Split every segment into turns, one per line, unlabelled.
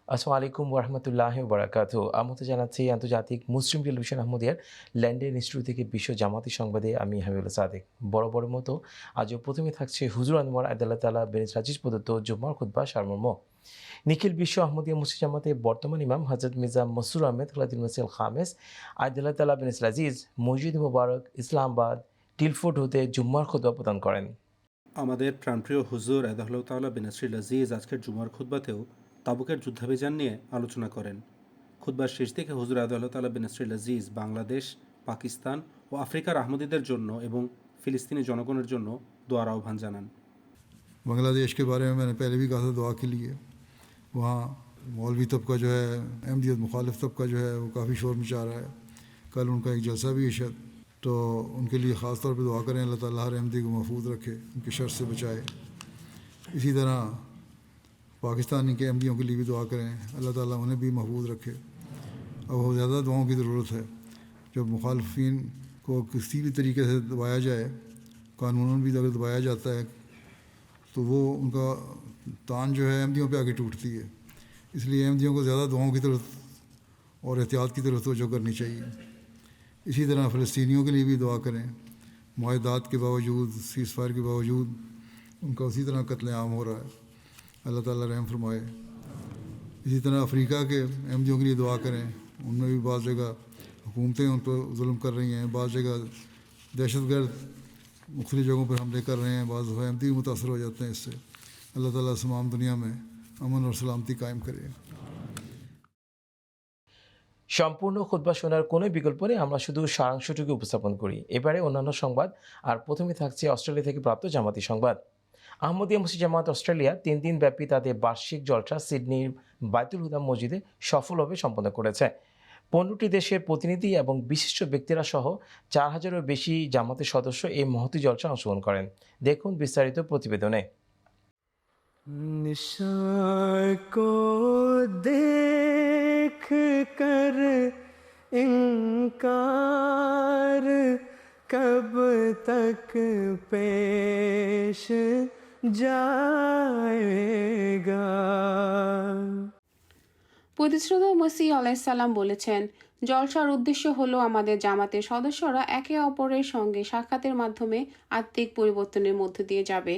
আসসালামু আলাইকুম ওরহমতুল্লাহি ওবারাকাতুহু। আমন্ত্রণ জানাচ্ছি আন্তর্জাতিক মুসলিম টেলিভিশন আহমদিয়ার লন্ডন ইনস্টিটিউট থেকে বিশ্ব জামাতি সংবাদে আমি হাবিবুল্লাহ সাদেক। বড় মতো আজও প্রথমে থাকছে হুজুর আনোয়ার আদাল্লাহ তাআলা বেন রাজিজ প্রদত্ত জুম্মার খুতবা সারমর্ম। নিখিল বিশ্ব আহমদিয়া মুসলিম জামাতে বর্তমান ইমাম হযরত মির্জা মসরুর আহমেদ খলিফাতুল মসিহ খামেস আদাল্লাহ তাআলা বেন রাজিজ মসজিদ মুবারক ইসলামাবাদ টিলফোর্ড হতে জুম্মার খুতবা প্রদান করেন।
আমাদের প্রাণপ্রিয় হুজুর আদাহ্লাহ তাআলা বিন আজিজ আজকের জুমার খুতবাতেও তাবুকের যুদ্ধাভিযান নিয়ে আলোচনা করেন। খুতবার শেষ দিকে হুজুর আদাহ্লাহ তাআলা বিন আজিজ বাংলাদেশ, পাকিস্তান ও আফ্রিকার আহমদীদের জন্য এবং ফিলিস্তিনি জনগণের জন্য দোয়ার আহ্বান জানান।
बांग्लादेश के बारे में मैंने पहले भी कहा था दुआ के लिए। वहाँ मौलवी तबका जो है, अहमदियत मुखालिफ तबका जो है वो काफ़ी शोर मचा रहा है। कल उनका एक जलसा भी है शायद, तो उनके लिए ख़ास तौर पे दुआ करें अल्लाह ताला हर अहमदी को महफूज रखे, उनके शर से बचाए। इसी तरह पाकिस्तानी के अहमदियों के लिए भी दुआ करें अल्लाह ताला उन्हें भी महफूज रखे। अब बहुत ज़्यादा दुआओं की ज़रूरत है। जब मुखालफिन को किसी भी तरीके से दबाया जाए, कानूनन भी अगर दबाया जाता है, तो वो उनका तान जो है अहमदियों पे आगे टूटती है। इसलिए अहमदियों को ज़्यादा दुआओं की तरफ और एहतियात की तरफ तवज्जो करनी चाहिए। इसी तरह फ़लस्तीनियों के लिए भी दुआ करें। मुआहदात के बावजूद, सीज़ फायर के बावजूद उनका उसी तरह कत्लेआम हो रहा है। अल्लाह ताला रहम फरमाए। इसी तरह अफ्रीका के अहमदियों के लिए दुआ करें। उनमें भी बाज़ जगह हुकूमतें उन पर जुल्म कर रही हैं, बाज़ जगह दहशतगर्द मुख्तलिफ़ जगहों पर हमले कर रहे हैं, बाज़ अहमदी मुतासर हो जाते हैं इससे। अल्लाह ताला तमाम दुनिया में अमन और सलामती कायम करे।
সম্পূর্ণ খুতবা শোনার কোনো বিকল্প নেই, আমরা শুধু সারাংশটুকু উপস্থাপন করি। এবারে অন্যান্য সংবাদ, আর প্রথমে থাকছে অস্ট্রেলিয়া থেকে প্রাপ্ত জামাতি সংবাদ। আহমদিয়া মুসলিম জামাত অস্ট্রেলিয়া 3 দিন ব্যাপী তাদের বার্ষিক জলসা সিডনির বাইতুল হুদা মসজিদে সফলভাবে সম্পন্ন করেছে। 15টি দেশের প্রতিনিধি এবং বিশিষ্ট ব্যক্তিরা সহ 4000-এরও বেশি জামাতের সদস্য এই মহতী জলসা অংশগ্রহণ করেন। দেখুন বিস্তারিত প্রতিবেদনে।
निशान को देख कर इनकार कब तक पेश जाएगा।
প্রতিশ্রুত মসিহ আলাইসাল্লাম বলেছেন, জলসার উদ্দেশ্য হলো আমাদের জামাতের সদস্যরা একে অপরের সঙ্গে সাক্ষাতের মাধ্যমে আত্মিক পরিবর্তনের মধ্য দিয়ে যাবে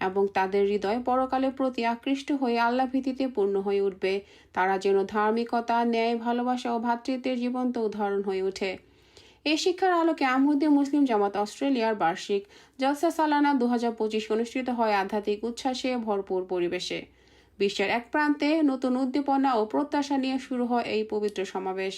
এবং তাদের হৃদয় পরকালের প্রতি আকৃষ্ট হয়ে আল্লাহ ভীতিতে পূর্ণ হয়ে উঠবে। তারা যেন ধার্মিকতা, ন্যায়, ভালোবাসা ও ভ্রাতৃত্বের জীবন্ত উদাহরণ হয়ে ওঠে। এই শিক্ষার আলোকে আহমদীয়া মুসলিম জামাত অস্ট্রেলিয়ার বার্ষিক জলসা সালানা 2025 অনুষ্ঠিত হয় আধ্যাত্মিক উচ্ছ্বাসে ভরপুর পরিবেশে। বিশ্বের এক প্রান্তে নতুন উদ্দীপনা ও প্রত্যাশা নিয়ে শুরু হয় এই পবিত্র সমাবেশ।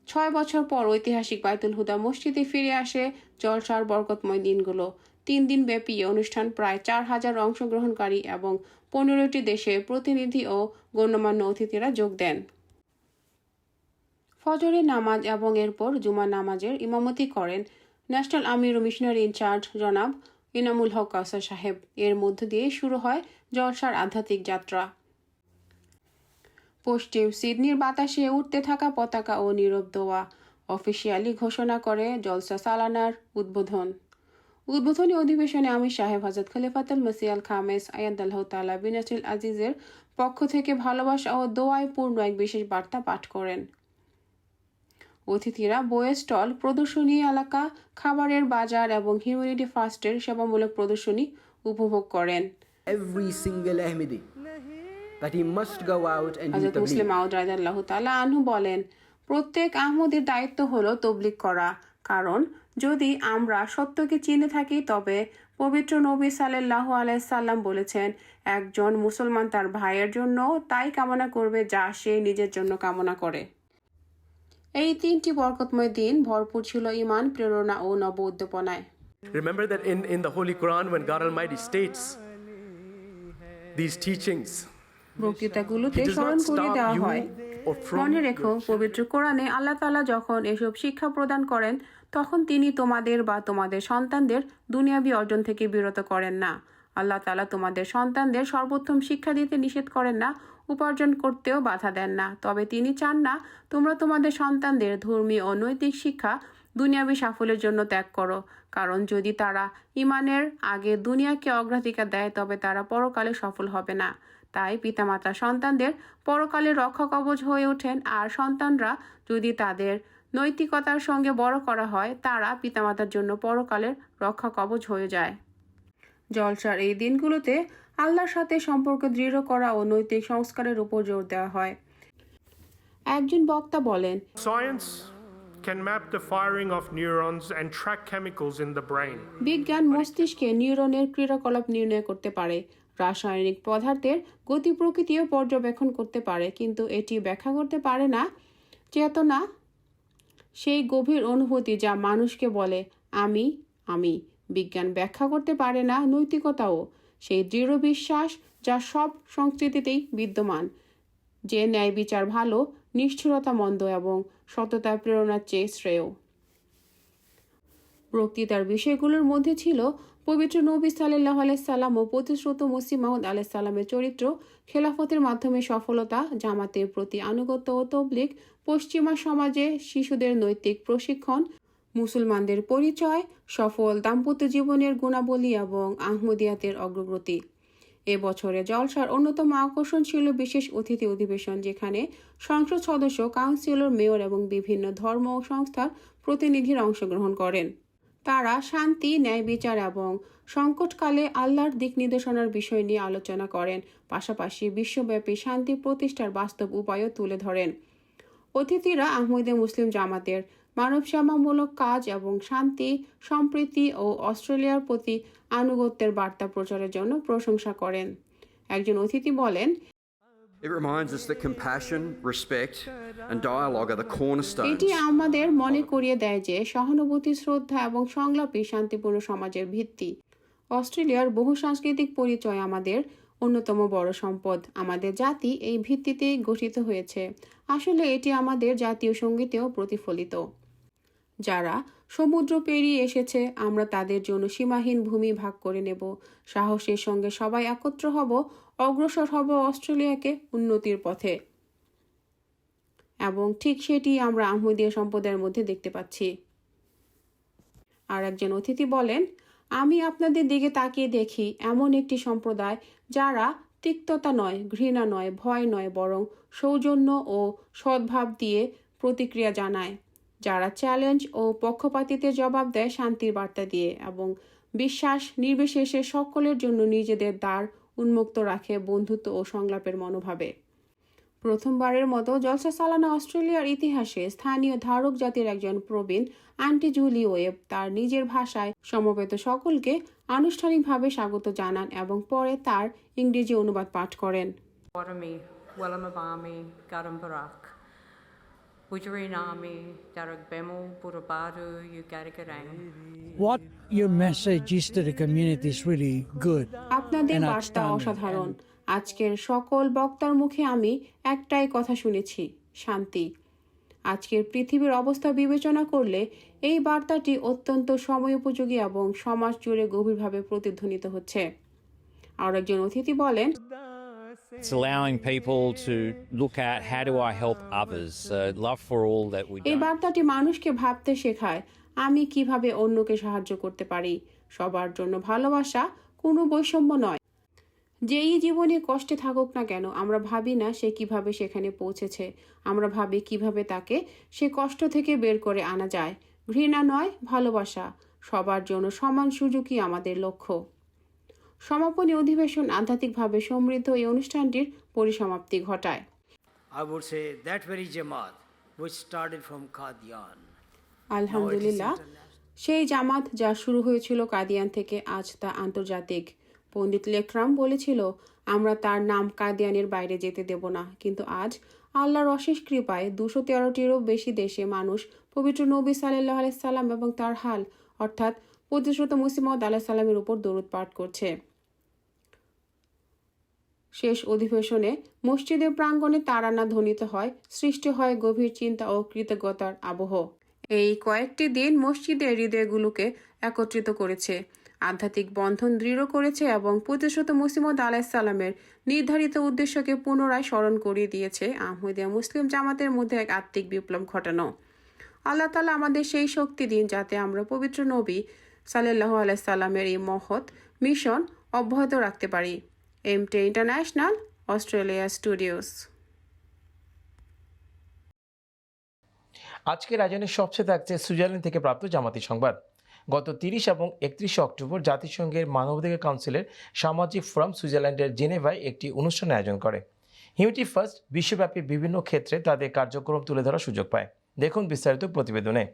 6 বছর পর ঐতিহাসিক বাইতুল হুদা মসজিদে ফিরে আসে জলসার বরকতময় দিনগুলো। 3 দিন ব্যাপী অনুষ্ঠান প্রায় 4000 অংশগ্রহণকারী এবং 15টি দেশের প্রতিনিধি ও গণ্যমান্য অতিথিরা যোগ দেন। ফজরের নামাজ এবং এরপর জুমার নামাজের ইমামতি করেন ন্যাশনাল আমির ও মিশনারি ইনচার্জ জনাব ইনামুল হক কাউসার সাহেব। এর মধ্য দিয়ে শুরু হয় জলসার আধ্যাত্মিক যাত্রা। পশ্চিম সিডনির বাতাসে উঠতে থাকা পতাকা ও নীরব দোয়া অফিসিয়ালি ঘোষণা করে জলসা সালানার উদ্বোধনী অধিবেশনে আমির সাহেব হযরত খলিফাতুল মসিহ খামেস আয়াদাল্লাহু তাআলা বিন আজিজের পক্ষ থেকে ভালোবাসা ও দোয়ায় পূর্ণ এক বিশেষ বার্তা পাঠ করেন। অতিথিরা বইয়ের স্টল, প্রদর্শনী এলাকা, খাবারের বাজার এবং হিউম্যানিটি ফার্স্টের সেবামূলক প্রদর্শনী উপভোগ করেন।
Every single Ahmadi that he must go out and do
Hazrat Muslim
tabligh.
মাউদ রাদিয়াল্লাহু তাআলা আনহু বলেন, প্রত্যেক আহমদীর দায়িত্ব হলো তবলিগ করা, কারণ যদি আমরা সত্যকে চিনে থাকি তবে পবিত্র নবী সাল্লাল্লাহু আলাইহি সাল্লাম বলেছেন, একজন মুসলমান তার ভাইয়ের জন্য তাই কামনা করবে যা সে নিজের জন্য কামনা করে। এই 3টি বরকতময় দিন ভরপুর ছিল ঈমান, প্রেরণা ও নব উদ্দীপনায়।
Remember that in the Holy Quran when God Almighty states these teachings,
বক্তৃতাগুলোতে
He does
স্মরণ
not
করিয়ে
stop
দেওয়া
you
হয়।
or from
মনে রেখো, পবিত্র কোরআনে আল্লাহ তাআলা যখন এসব শিক্ষা প্রদান করেন তখন তিনি তোমাদের বা তোমাদের সন্তানদের দুনিয়াবী অর্জন থেকে বিরত করেন না। আল্লাহ তাআলা তোমাদের সন্তানদের সর্বোত্তম শিক্ষা দিতে নিষেধ করেন না, উপার্জন করতেও বাধা দেন না। তবে তিনি চান না তোমরা তোমাদের সন্তানদের ধর্মীয় ও নৈতিক শিক্ষা দুনিয়াবী সাফল্যের জন্য ত্যাগ করো, কারণ যদি তারা ঈমানের আগে দুনিয়াকে অগ্রাধিকার দেয় তবে তারা পরকালে সফল হবে না। তাই পিতামাতা সন্তানদের পরকালে রক্ষা কবচ হয়ে ওঠেন, আর সন্তানরা যদি তাদের নৈতিকতার সঙ্গে বড় করা হয়, তারা পিতামাতার জন্য পরকালের রক্ষা কবচ হয়ে যায়। জলসার এই দিনগুলোতে আল্লাহর সাথে সম্পর্ক দৃঢ় করা ও নৈতিক সংস্কারের উপর জোর দেওয়া হয়। একজন বক্তা বলেন,
Science can map the firing of neurons and track chemicals in the brain.
বিজ্ঞান মস্তিষ্কে নিউরনের ক্রিয়াকলাপ নির্ণয় করতে পারে, রাসায়নিক পদার্থের গতি প্রকৃতিও পর্যবেক্ষণ করতে পারে, কিন্তু এটি ব্যাখ্যা করতে পারে না চেতনা, সেই গভীর অনুভূতি যা মানুষকে বলে আমি আমি। বিজ্ঞান ব্যাখ্যা করতে পারে না নৈতিকতাও, সেই দৃঢ় বিশ্বাস যা সব সংস্কৃতিতেই বিদ্যমান, যে ন্যায় বিচার ভালো, নিষ্ঠুরতা মন্দ এবং সততা প্রেরণার চেয়ে শ্রেয়। বক্তৃতার বিষয়গুলোর মধ্যে ছিল পবিত্র নবী সাল্লাল্লাহু আলাইহি সাল্লাম ও প্রতিশ্রুত মসিহ মাউদ আলাইহিস সালামের চরিত্র, খেলাফতের মাধ্যমে সফলতা, জামাতের প্রতি আনুগত্য ও তবলিগ, পশ্চিমা সমাজে শিশুদের নৈতিক প্রশিক্ষণ, মুসলমানদের পরিচয়, সফল দাম্পত্য জীবনের গুণাবলী এবং আহমদিয়াতের অগ্রগতি। এবছরে জলসার অন্যতম আকর্ষণ ছিল বিশেষ অতিথি অধিবেশন, যেখানে সংসদ সদস্য, কাউন্সিলর, মেয়র এবং বিভিন্ন ধর্ম ও সংস্থার প্রতিনিধিরা অংশগ্রহণ করেন। তারা শান্তি, ন্যায় বিচার এবং সংকটকালে আল্লাহর দিক নির্দেশনার বিষয় নিয়ে আলোচনা করেন, পাশাপাশি বিশ্বব্যাপী শান্তি প্রতিষ্ঠার বাস্তব উপায়ও তুলে ধরেন। অতিথিরা আহমদিয়া মুসলিম জামাতের মানবসেবামূলক কাজ এবং শান্তি, সম্প্রীতি ও অস্ট্রেলিয়ার প্রতি আনুগত্যের বার্তা প্রচারের জন্য প্রশংসা করেন। একজন অতিথি বলেন,
It reminds us that compassion, respect, and dialogue are the cornerstones.
এটি আমাদের মনে করিয়ে দেয় যে সহানুভূতি, শ্রদ্ধা এবং সংলাপই শান্তিপূর্ণ সমাজের ভিত্তি। অস্ট্রেলিয়ার বহু সাংস্কৃতিক পরিচয় আমাদের অন্যতম বড় সম্পদ। আমাদের জাতি এই ভিত্তিতেই গঠিত হয়েছে। আসলে এটি আমাদের জাতীয় সঙ্গীতেও প্রতিফলিত। যারা সমুদ্র পেরিয়ে এসেছে, আমরা তাদের জন্য সীমাহীন ভূমি ভাগ করে নেব। সাহসের সঙ্গে সবাই একত্র হব, অগ্রসর হব অস্ট্রেলিয়াকে উন্নতির পথে। এবং ঠিক সেটি আমরা আহমদিয়া সম্প্রদায়ের মধ্যে দেখতে পাচ্ছি। আর একজন অতিথি বলেন, আমি আপনাদের দিকে তাকিয়ে দেখি এমন একটি সম্প্রদায় যারা তিক্ততা নয়, ঘৃণা নয়, ভয় নয়, বরং সৌজন্য ও সদ্ভাব দিয়ে প্রতিক্রিয়া জানায়, যারা চ্যালেঞ্জ ও পক্ষপাতিত্বের জবাব দেয় শান্তির বার্তা দিয়ে, এবং বিশ্বাস নির্বিশেষে সকলের জন্য নিজেদের দ্বার উন্মুক্ত রাখে বন্ধুত্ব ও সংলাপের মনোভাবে। প্রথমবারের মতো জলসা সালানা অস্ট্রেলিয়ার ইতিহাসে স্থানীয় ধারক জাতির একজন প্রবীণ আন্টি জুলি ওয়েব তার নিজের ভাষায় সমবেত সকলকে আনুষ্ঠানিকভাবে স্বাগত জানান এবং পরে তার ইংরেজি অনুবাদ পাঠ করেন।
Warami, Wellamabami, Garam Barak. Bujarinami, Darag Bemo, Burabaru, Ugarigarang.
What your message is to the community is really good.
আপনাদের
and
বার্তা
outstanding.
অসাধারণ। আজকের সকল বক্তার মুখে আমি একটাই কথা শুনেছি, শান্তি। আজকের পৃথিবীর অবস্থা বিবেচনা করলে এই বার্তাটি অত্যন্ত সময়োপযোগী এবং সমাজ জুড়ে গভীরভাবে প্রতিধ্বনিত হচ্ছে। আর একজন অতিথি বলেন,
It's allowing people to look at how do I help others. Love for all that we
এই
do.
বার্তাটি মানুষকে ভাবতে শেখায়, আমি কিভাবে অন্যকে সাহায্য করতে পারি। সবার জন্য ভালোবাসা, কোনো বৈষম্য নয়। যেই জীবনে কষ্টে থাকুক না কেন, আমরা ভাবি না সে কিভাবে সেখানে পৌঁছেছে, আমরা ভাবি কিভাবে তাকে সে কষ্ট থেকে বের করে আনা যায়। ঘৃণা নয়, ভালোবাসা। সবার জন্য সমান সুযোগই আমাদের লক্ষ্য। সমাপনী অধিবেশন আধ্যাত্মিকভাবে সমৃদ্ধ এই অনুষ্ঠানটির পরিসমাপ্তি ঘটায়।
I would say that very Jamaat which started from Qadian.
আলহামদুলিল্লাহ, সেই জামাত যা শুরু হয়েছিল কাদিয়ান থেকে, আজ তা আন্তর্জাতিক। পণ্ডিত লেকরাম বলেছিল, আমরা তার নাম কাদিয়ানের বাইরে যেতে দেব না। কিন্তু আজ আল্লাহর অশেষ কৃপায় 213টিরও বেশি দেশে মানুষ পবিত্র নবী সাল্লাল্লাহু আলাইহি সাল্লাম এবং তার হাল অর্থাৎ প্রতিশ্রুত মসিহ মাউদ আলাইহিস সালামের উপর দরুদ পাঠ করছে। শেষ অধিবেশনে মসজিদের প্রাঙ্গণে তারানা ধ্বনিত হয়, সৃষ্টি হয় গভীর চিন্তা ও কৃতজ্ঞতার আবহ। এই কয়েকটি দিন মসজিদের হৃদয়গুলোকে একত্রিত করেছে, আধ্যাত্মিক বন্ধন দৃঢ় করেছে এবং প্রতিশ্রুত মসিহ মাউদ আলাইহিস সালামের নির্ধারিত উদ্দেশ্যকে পুনরায় স্মরণ করিয়ে দিয়েছে। আহমদিয়া মুসলিম জামাতের মধ্যে এক আত্মিক বিপ্লব ঘটানো। আল্লাহ তাআলা আমাদের সেই শক্তি দিন যাতে আমরা পবিত্র নবী সাল্লাল্লাহু আলাইহি সাল্লামের এই মহৎ মিশন অব্যাহত রাখতে পারি। এমটে ইন্টারন্যাশনাল, অস্ট্রেলিয়া স্টুডিওস।
আজকের আয়োজনের সবচেয়ে থাকছে সুইজারল্যান্ড থেকে প্রাপ্ত জামাতি সংবাদ। গত 30 এবং 31 অক্টোবর জাতিসংঘের মানবাধিকার কাউন্সিলের সামাজিক ফোরাম সুইজারল্যান্ডের জেনেভায় একটি অনুষ্ঠান আয়োজন করে। হিউম্যানিটি ফার্স্ট বিশ্বব্যাপী বিভিন্ন ক্ষেত্রে তাদের কার্যক্রম তুলে ধরার সুযোগ পায়। দেখুন বিস্তারিত প্রতিবেদনে।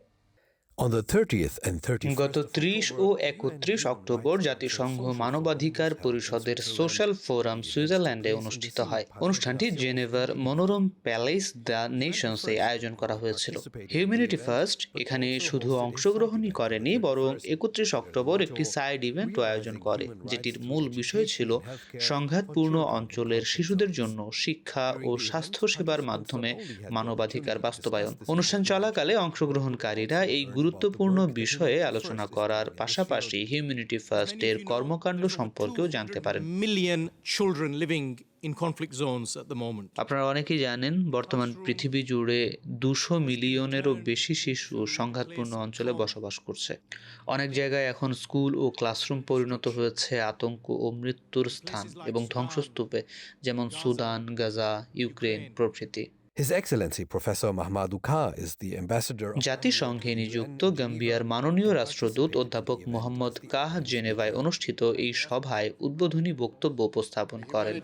গত 30 ও 31 অক্টোবর জাতিসংঘ মানবাধিকার পরিষদের সোশ্যাল ফোরাম সুইজারল্যান্ডে অনুষ্ঠিত হয়। অনুষ্ঠানটি জেনেভার মনোরম প্যালেস দ্য নেশনসে আয়োজন করা হয়েছিল। হিউম্যানিটি ফার্স্ট এখানে শুধু অংশগ্রহণই করেনি, বরং 31 অক্টোবর একটি সাইড ইভেন্টও আয়োজন করে, যেটির মূল বিষয় ছিল সংঘাতপূর্ণ অঞ্চলের শিশুদের জন্য শিক্ষা ও স্বাস্থ্য সেবার মাধ্যমে মানবাধিকার বাস্তবায়ন। অনুষ্ঠান চলাকালে অংশগ্রহণকারীরা এই গুরুত্বপূর্ণ বিষয়ে আলোচনা করার পাশাপাশি হিউম্যানিটি ফার্স্টের কর্মকাণ্ড সম্পর্কেও জানতে পারেন। আপনারা অনেকেই জানেন, বর্তমান পৃথিবী জুড়ে 200 মিলিয়নেরও বেশি শিশু সংঘাতপূর্ণ অঞ্চলে বসবাস করছে। অনেক জায়গায় এখন স্কুল ও ক্লাসরুম পরিণত হয়েছে আতঙ্ক ও মৃত্যুর স্থান এবং ধ্বংসস্তূপে, যেমন সুদান, গাজা, ইউক্রেন প্রভৃতি।
His Excellency Professor Mahamadou Ka is the ambassador.
জাতিসংঘে নিযুক্ত গাম্বিয়ার মাননীয় রাষ্ট্রদূত অধ্যাপক মোহাম্মদ কাহ জেনেভায় অনুষ্ঠিত এই সভায় উদ্বোধনী বক্তব্য উপস্থাপন করেন।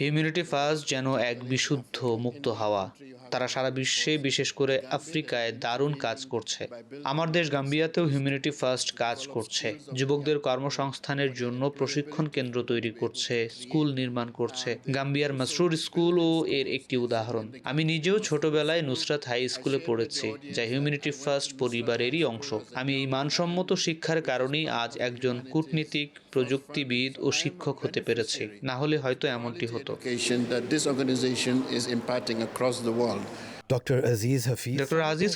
হিউম্যানিটি ফার্স্ট যেন এক বিশুদ্ধ মুক্ত হাওয়া। তারা সারা বিশ্বে, বিশেষ করে আফ্রিকায় দারুণ কাজ করছে। আমার দেশ গাম্বিয়াতেও হিউম্যানিটি ফার্স্ট কাজ করছে। যুবকদের কর্মসংস্থানের জন্য প্রশিক্ষণ কেন্দ্র তৈরি করছে, স্কুল নির্মাণ করছে। গাম্বিয়ার মাসরুর স্কুলও এর একটি উদাহরণ। আমি নিজেও ছোটবেলায় নুসরাত হাই স্কুলে পড়েছি, যা হিউম্যানিটি ফার্স্ট পরিবারেরই অংশ। আমি এই মানসম্মত শিক্ষার কারণেই আজ একজন কূটনীতিক, প্রযুক্তিবিদ ও শিক্ষক হতে পেরেছি। না হলে হয়তো এমনটি হতো।
Dr. Aziz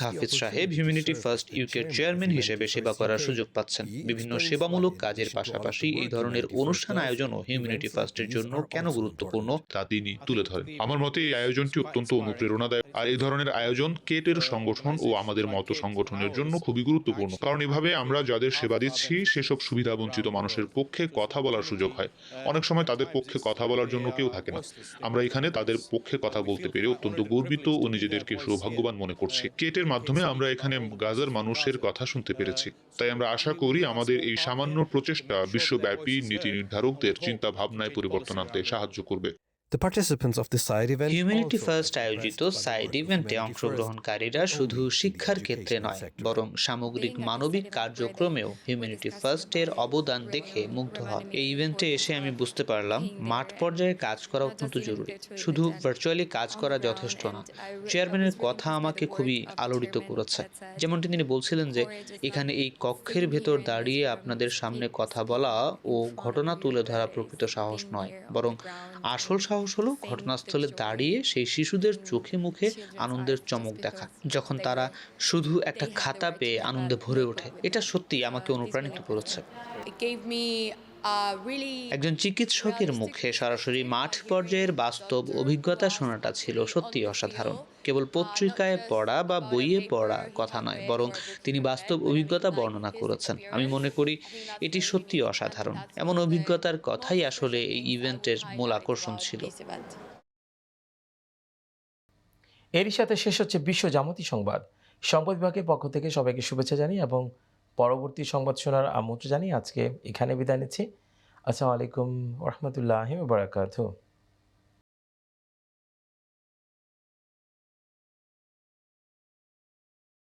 হাফিজ সাহেব হিউম্যানিটি ফার্স্ট ইউকের চেয়ারম্যান হিসেবে সেবা করার সুযোগ পাচ্ছেন। বিভিন্ন সেবামূলক কাজের পাশাপাশি এই ধরনের অনুষ্ঠান আয়োজনও হিউম্যানিটি ফার্স্টের জন্য কেন গুরুত্বপূর্ণ
তা তিনি তুলে ধরেন। আমার মতে এই আয়োজনটি অত্যন্ত অনুপ্রেরণাদায়ক, আর এই ধরনের আয়োজন কেটের সংগঠন ও আমাদের মতো সংগঠনের জন্য খুবই গুরুত্বপূর্ণ, কারণ এভাবে আমরা যাদের সেবা দিচ্ছি সেসব সুবিধা বঞ্চিত মানুষের পক্ষে কথা বলার সুযোগ হয়। অনেক সময় তাদের পক্ষে কথা বলার জন্য কেউ থাকে না। আমরা এখানে তাদের পক্ষে কথা বলতে পেরে অত্যন্ত গর্বিত ও নিজেদেরকে সৌভাগ্যবান মনে করছি। কেটের মাধ্যমে আমরা এখানে গাজার মানুষের কথা শুনতে পেরেছি। তাই আমরা আশা করি আমাদের এই সামান্য প্রচেষ্টা বিশ্বব্যাপী নীতি নির্ধারকদের চিন্তা ভাবনায় পরিবর্তন আনতে সাহায্য করবে।
The participants of the side event
humanity first আয়োজিত সাইড ইভেন্টে অংশগ্রহণকারীরা শুধু শিক্ষার ক্ষেত্রে নয়, বরং সামগ্রিক মানবিক কার্যক্রমেও হিউম্যানিটি ফার্স্টের অবদান দেখে মুগ্ধ হন। এই ইভেন্টে এসে আমি বুঝতে পারলাম মাঠ পর্যায়ে কাজ করা অত্যন্ত জরুরি। শুধু ভার্চুয়ালি কাজ করা যথেষ্ট না। চেয়ারম্যানের কথা আমাকে খুবই আলোড়িত করেছে। যেমনটি তিনি বলছিলেন যে এখানে এই কক্ষের ভেতর দাঁড়িয়ে আপনাদের সামনে কথা বলা ও ঘটনা তুলে ধরা প্রকৃত সাহস নয়, বরং আসল সাহস হলো ঘটনাস্থলে দাঁড়িয়ে সেই শিশুদের চোখে মুখে আনন্দের চমক দেখা, যখন তারা শুধু একটা খাতা পেয়ে আনন্দে ভরে ওঠে। এটা সত্যি আমাকে অনুপ্রাণিত করেছে। একজন চিকিৎসকের মুখে সরাসরি মাঠ পর্যায়ের বাস্তব অভিজ্ঞতা শোনাটা ছিল সত্যি অসাধারণ। কেবল পত্রিকায় পড়া বা বইয়ে পড়া কথা নয়, বরং তিনি বাস্তব অভিজ্ঞতা বর্ণনা করেছেন। আমি মনে করি এটি সত্যি অসাধারণ। এমন অভিজ্ঞতার কথাই আসলে এই ইভেন্টের মূল আকর্ষণ ছিল।
এরই সাথে শেষ হচ্ছে বিশ্ব জামাতি সংবাদ। সংবাদ বিভাগের পক্ষ থেকে সবাইকে শুভেচ্ছা জানিয়ে এবং পরবর্তী সংবাদ শোনার আমন্ত্রণ জানিয়ে আজকে এখানে বিদায় নিচ্ছি। আসসালামু আলাইকুম ওয়া রাহমাতুল্লাহি ওয়া বারাকাতুহু।